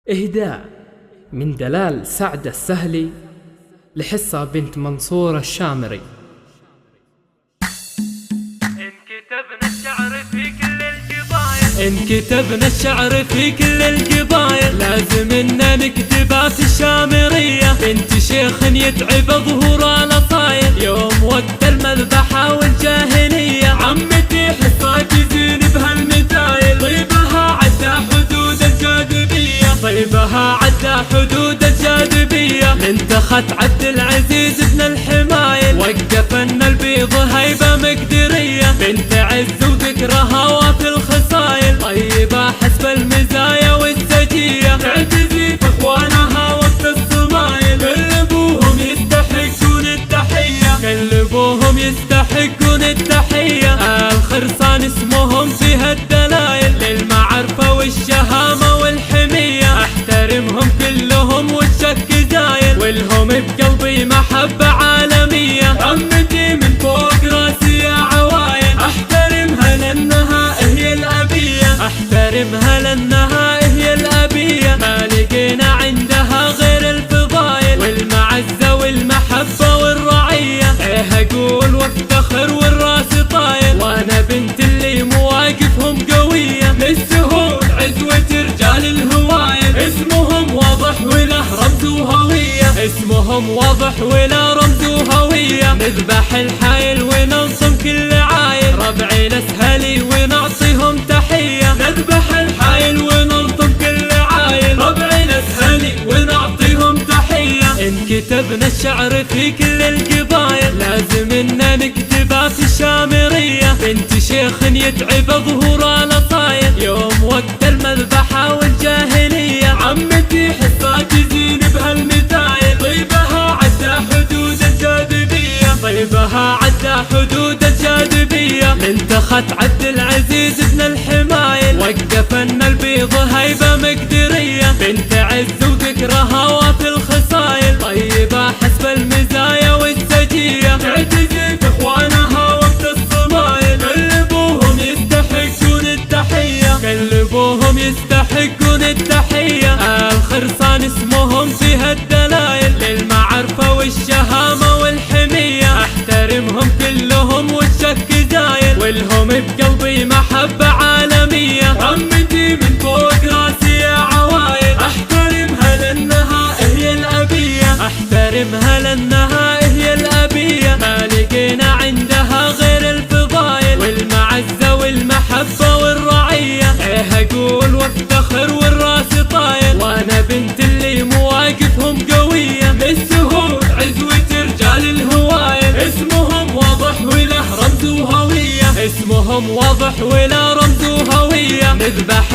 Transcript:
إهداء من دلال سعد السهلي لحصة بنت منصور الشامري. إن كتبنا الشعر في كل القبايل لازم إننا نكتبها في الشامرية. بنت شيخ يتعب ظهور الأصايل يوم وقت المذبحة والجاهلية. عمتي حصاك يزين بهالمثايل طيبها عدى حدود الجاذبية. طيبها عدى حدود الجاذبية. انتخت عبد العزيز بن الحمايل وقف ان البيض هيبة مقدرية. بنت عز وذكرها وفي الخصايل طيبة حسب المزايا والسجية. تعتزي في اخوانها وقت الصمايل كل ابوهم يستحقون التحية. كل ابوهم يستحقون التحية. الخرصان اسمهم فيها الدلايل للمعرفة والشهامة والحمية. احترمهم كلهم والشك زايل والهم بقلبي محبة عالمية. عمتي من فوق راسي يا عوايل احترمها لانها هي الابية. احترمها لانها هي الابية. ما لقينا عندها غير الفضايل والمعزة والمحبة والرعية. ايه اقول وافتخر والراس طايل وانا بنت اللي مواقفهم قوية. للسهول عزوة رجال الهوايل اسمهم واضح وله رمز وهوية. اسمهم واضح وله رمز وهوية. نذبح الحايل وننصم كل عايل ربعي الاسهلي ونعطيهم تحية. نذبح الحايل وننصم كل عايل ربعي الاسهلي ونعطيهم تحية. إن كتبنا الشعر في كل القبايل لازم إننا نكتبها في الشامرية. بنت شيخ يتعب ظهور الأصايل يوم وقت المذبحة والجاهلية. عمتي حصاك يزين بهالمثايل طيبها عدى حدود الجاذبية. طيبها عدى حدود الجاذبية. انتخت عبد العزيز بن الحمايل وقف ان البيض هيبة مقدرية. بنت عز وذكرها وفي الخصايل طيبة حسب المزايا والسجية. تعتزي في اخوانها وقت الصمايل كل ابوهم يستحقون التحية. كل ابوهم يستحقون التحية. الخرصان اسمهم فيها الدلايل للمعرفة والشهامة والحمية. احترمهم كلهم والشك زايل والهم بقلبي محبة عالمية. عمتي من فوق راسي يا عوايل احترمها لانها هي الابية. احترمها لانها هي الابية. ما لقينا عندها غير الفضايل والمعزة والمحبة والرعية. ايه اقول وافتخر والراس طايل وانا بنت اللي مواقفهم قوية. للسهول عزوة رجال الهوايل اسمهم واضح وله رمز وهوية. اسمهم واضح وله رمز وهوية. نذبح